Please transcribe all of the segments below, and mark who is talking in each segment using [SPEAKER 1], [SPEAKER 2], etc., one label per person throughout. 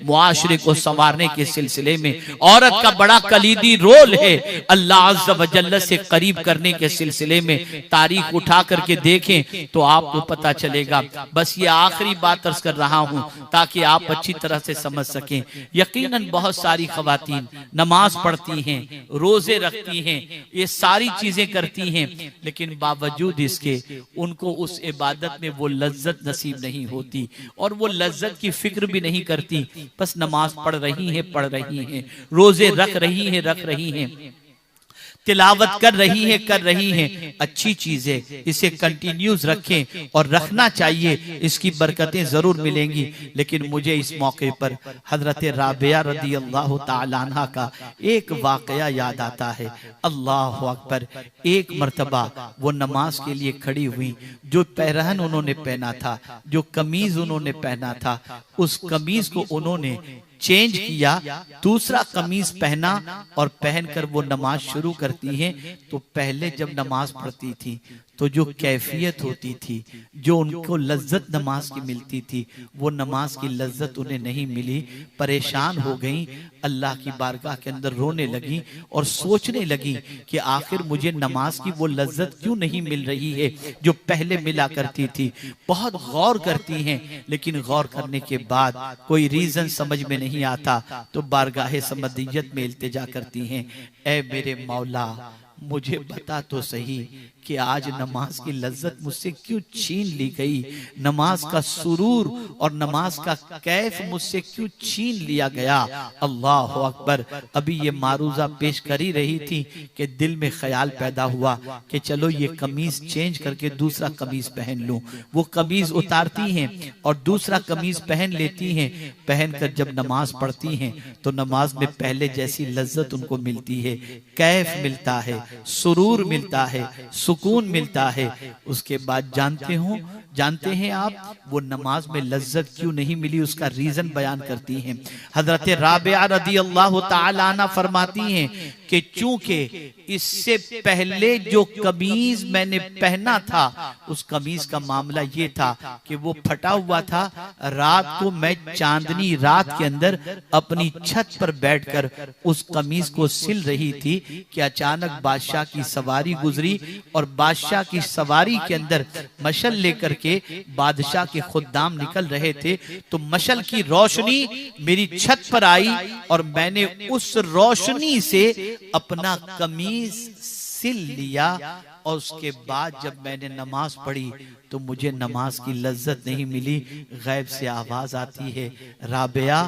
[SPEAKER 1] मुआशरे को संवारने के सिलसिले में। औरत का बड़ा कलीदी रोल है अल्लाह अज़्ज़ व जल्ल से करीब करने के सिलसिले में। तारीख उठा करके देखें तो आपको पता चलेगा। बस ये आखिरी बात अर्ज कर रहा हूं ताकि आप अच्छी तरह से समझ सकें। यकीनन बहुत सारी खवातीन नमाज पढ़ती हैं, रोजे रखती हैं, ये सारी चीजें करती हैं, लेकिन बावजूद इसके उनको उस इबादत में वो लज्जत नसीब नहीं होती और वो लज्जत की फिक्र भी नहीं करती। बस नमाज पढ़ रही हैं, रोजे रख रही हैं, तिलावत कर रही हैं। अच्छी चीज है, इसे कंटिन्यूस रखें और रखना चाहिए, इसकी बरकतें जरूर मिलेंगी। लेकिन मुझे इस मौके पर हजरत राबिया रदी अल्लाह ताला अन्हा का एक वाकया याद आता है। अल्लाह अकबर। एक मर्तबा वो नमाज के लिए खड़ी हुई, जो पहरहन उन्होंने पहना था, जो कमीज उन्होंने पहना था, उस कमीज को उन्होंने चेंज किया, दूसरा कमीज पहना और पहनकर वो नमाज शुरू करती हैं। तो पहले जब नमाज पढ़ती थी तो जो कैफियत होती थी, जो उनको लज्जत नमाज की मिलती थी, वो नमाज की लज्जत उन्हें नहीं मिली। परेशान हो गई, अल्लाह की बारगाह के अंदर रोने लगी और सोचने लगी कि आखिर मुझे नमाज की वो लज्जत क्यों नहीं मिल रही है जो पहले मिला करती थी। बहुत गौर करती हैं, लेकिन गौर करने के बाद कोई रीजन समझ में नहीं आता तो बारगाह समदियत में इल्तिजा करती हैं, ऐ मेरे मौला मुझे बता तो सही कि आज नमाज की लज्जत मुझसे क्यों छीन ली गई, नमाज का सुरूर और नमाज का कैफ मुझसे क्यों छीन लिया गया। अल्लाह अकबर। अभी ये मारूजा पेश कर ही रही थी कि दिल में ख्याल पैदा हुआ कि चलो ये कमीज चेंज करके दूसरा कमीज पहन लूं। वो कमीज उतारती हैं और दूसरा कमीज पहन लेती हैं। पहनकर जब नमाज पढ़ती हैं तो नमाज में पहले जैसी लज्जत उनको मिलती है, कैफ मिलता है, सुरूर मिलता है, सुकून मिलता है। उसके बाद जानते हैं आप वो नमाज में लज्जत क्यों नहीं मिली, उसका रीजन बयान करती हैं। हजरत राबिया रदी अल्लाह ताला अन्हा फरमाती हैं कि चूंकि इससे पहले जो कमीज मैंने पहना था उस कमीज का मामला ये था कि वो फटा हुआ था। रात को मैं चांदनी रात के अंदर अपनी छत पर बैठकर उस कमीज को सिल रही थी कि अचानक बादशाह की सवारी गुजरी और बादशाह की सवारी के अंदर मशल लेकर के बादशाह के खुद्दाम निकल रहे थे। तो मशल की रोशनी मेरी छत पर आई और मैंने उस रोशनी से अपना कमीज सिल लिया और उसके बाद जब मैंने नमाज पढ़ी तो मुझे नमाज की लज्जत नहीं मिली। गैब से आवाज आती है, राबिया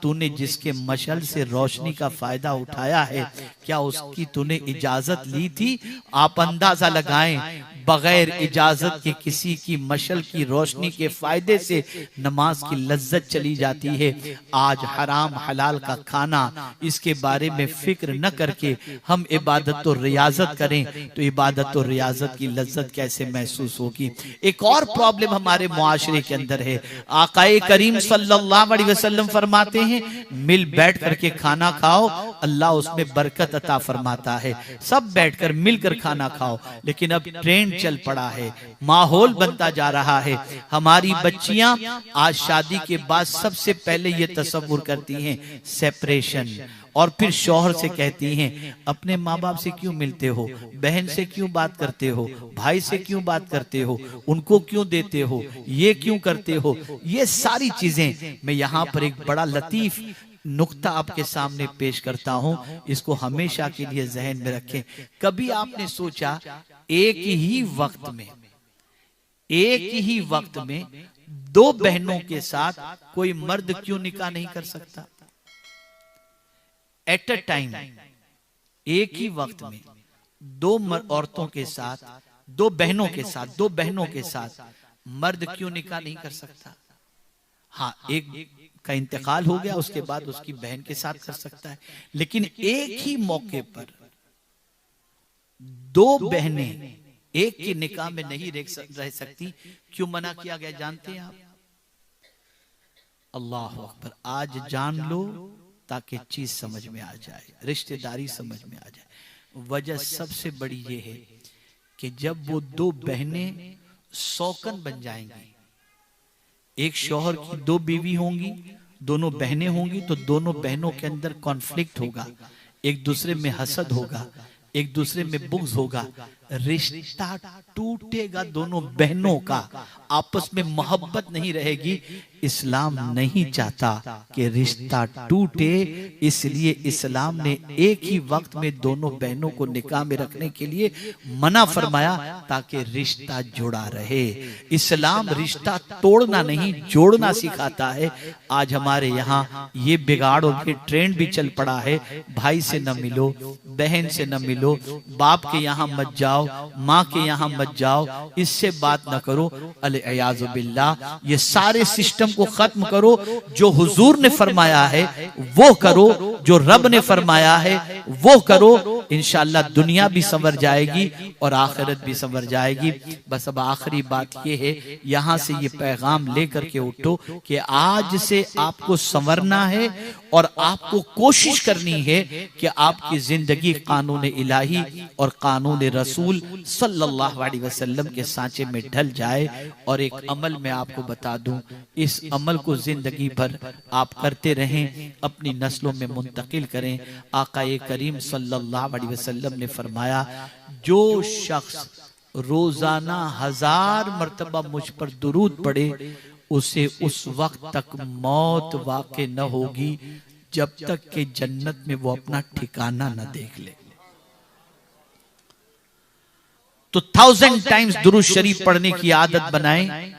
[SPEAKER 1] तूने जिसके मशल से रोशनी का फायदा उठाया है क्या उसकी तूने इजाजत ली थी? आप अंदाजा लगाएं, बगैर इजाजत के किसी की मशल की रोशनी के फायदे से नमाज की लज्जत चली जाती है। आज हराम हलाल का खाना, इसके बारे में फिक्र न करके हम इबादत और रियाजत करें तो इबादत और रियाजत की लज्जत कैसे महसूस होगी। एक और प्रॉब्लम हमारे मुआशरे के अंदर है। आकाए करीम सल्लल्लाहु अलैहि वसल्लम फरमाते हैं मिल बैठ करके खाना खाओ, अल्लाह उसमें बरकत अता फरमाता है। सब बैठकर मिलकर खाना खाओ, लेकिन अब ट्रेंड चल पड़ा है, माहौल बनता जा रहा है। हमारी बच्चियां आज शादी के बाद सबसे पहले ये तसव्वुर करती हैं सेपरेशन, और फिर शौहर से कहती हैं अपने माँ बाप से क्यों मिलते हो, बहन से क्यों बात करते हो, भाई से क्यों बात करते हो, उनको क्यों देते हो, ये क्यों करते हो। ये सारी चीजें मैं यहाँ पर एक बड़ा लतीफ नुक्ता आपके सामने पेश करता हूं, इसको हमेशा के लिए जहन में रखें। कभी आपने सोचा एक ही वक्त में दो बहनों के साथ कोई मर्द क्यों निकाह नहीं कर सकता? एट अ टाइम, एक ही वक्त में दो औरतों के साथ, दो बहनों के साथ मर्द क्यों निकाह नहीं कर सकता? हाँ, एक का इंतकाल हो गया, उसके बाद उसकी बहन के साथ कर सकता है, लेकिन एक ही मौके पर दो बहनें एक के निकाह में नहीं रह सकती। क्यों मना किया गया जानते हैं आप? अल्लाह अकबर। आज जान लो ताकि चीज समझ में आ जाए, रिश्तेदारी समझ में आ जाए। वजह सबसे बड़ी ये है कि जब वो दो बहनें सौकन बन जाएंगी, एक शौहर की दो बीवी होंगी, दोनों बहनें होंगी तो दोनों बहनों के अंदर कॉन्फ्लिक्ट होगा, एक दूसरे में हसद होगा, एक दूसरे में बुग़्ज़ होगा, रिश्ता टूटेगा, दोनों बहनों का आपस में मोहब्बत नहीं रहेगी। इस्लाम नहीं चाहता कि रिश्ता टूटे, इसलिए इस्लाम ने एक ही वक्त में दोनों बहनों को निकाह में रखने के लिए मना फरमाया ताकि रिश्ता जुड़ा रहे। इस्लाम रिश्ता तोड़ना नहीं जोड़ना सिखाता है। आज हमारे यहाँ ये बिगाड़ और ये ट्रेंड भी चल पड़ा है, भाई से न मिलो, बहन से न मिलो, बाप के यहाँ मत जाओ, माँ के यहाँ मत जाओ, इससे बात न करो। अल-इयाज़ु बिल्लाह, ये सारे सिस्टम को खत्म करो। जो हुजूर ने फरमाया है वो करो, जो रब ने फरमाया है वो करो। इंशाअल्लाह दुनिया भी संवर जाएगी और आखिरत भी संवर जाएगी। बस अब आखिरी बात ये है, यहाँ से ये पैगाम लेकर के उठो कि आज से आपको संवरना है और आपको कोशिश करनी है कि आपकी जिंदगी कानून इलाही और कानून रसूल सल्लल्लाहु अलैहि वसल्लम के सांचे में ढल जाए। और एक अमल मैं आपको बता दूं, इस अमल को जिंदगी भर आप करते रहें, अपनी नस्लों में मुंतकिल करें। आकाए करीम सल्लल्लाहु अलैहि वसल्लम ने फरमाया, जो शख्स रोजाना 1000 मर्तबा मुझ पर दुरूद पढ़े, उसे उस वक्त तक मौत वाक़े न होगी जब तक कि जन्नत में वो अपना ठिकाना न देख ले। तो 1000 टाइम्स दुरूद शरीफ पढ़ने की आदत बनाएं।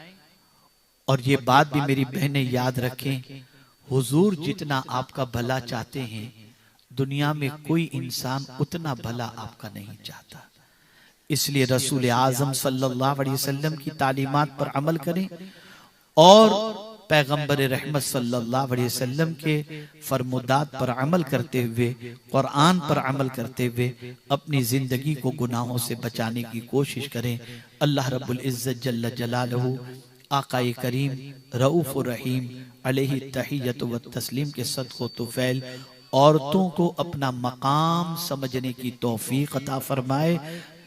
[SPEAKER 1] और ये बात भी मेरी बहनें याद रखें, हुजूर जितना आपका भला चाहते हैं, दुनिया में कोई इंसान उतना भला आपका नहीं चाहता। इसलिए रसूल आजम सल्लल्लाहु अलैहि वसल्लम की तालीमात पर अमल करें और पैगंबर रहमत सल्लल्लाहु अलैहि वसल्लम के फरमुदात पर अमल करते हुए, कुरान पर अमल करते हुए अपनी जिंदगी को गुनाहों से बचाने की कोशिश करें। अल्लाह रब्बुल इज्जत जल्ल जलालहू आकाए करीम रऊफ रहीम अलैहि तहियत व तस्लीम के सदक़ो तुफ़ैल औरतों को अपना मकाम समझने की तौफीक अता फरमाए,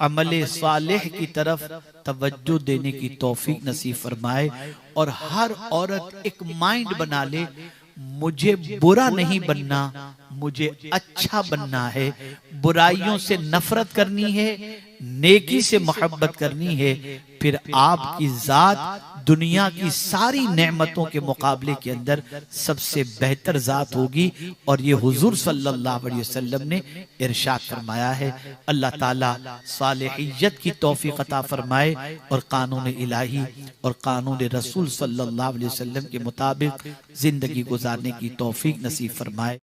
[SPEAKER 1] अमले सालेह की तरफ तवज्जो देने की तौफीक नसीब फरमाए। और हर औरत एक माइंड बना ले, मुझे बुरा नहीं बनना, मुझे अच्छा बनना है, बुराइयों से नफरत करनी है, नेकी से मोहब्बत करनी है। फिर आपकी जात दुनिया की सारी नेमतों के मुकाबले के अंदर सबसे बेहतर जात होगी। और ये हुजूर सल्लल्लाहु अलैहि वसल्लम ने इरशाद फरमाया है। अल्लाह ताला सालिहियत की तौफीक अता फरमाए और कानून इलाही और कानून रसूल सल्लल्लाहु अलैहि वसल्लम के मुताबिक जिंदगी गुजारने की तौफीक नसीब फरमाए।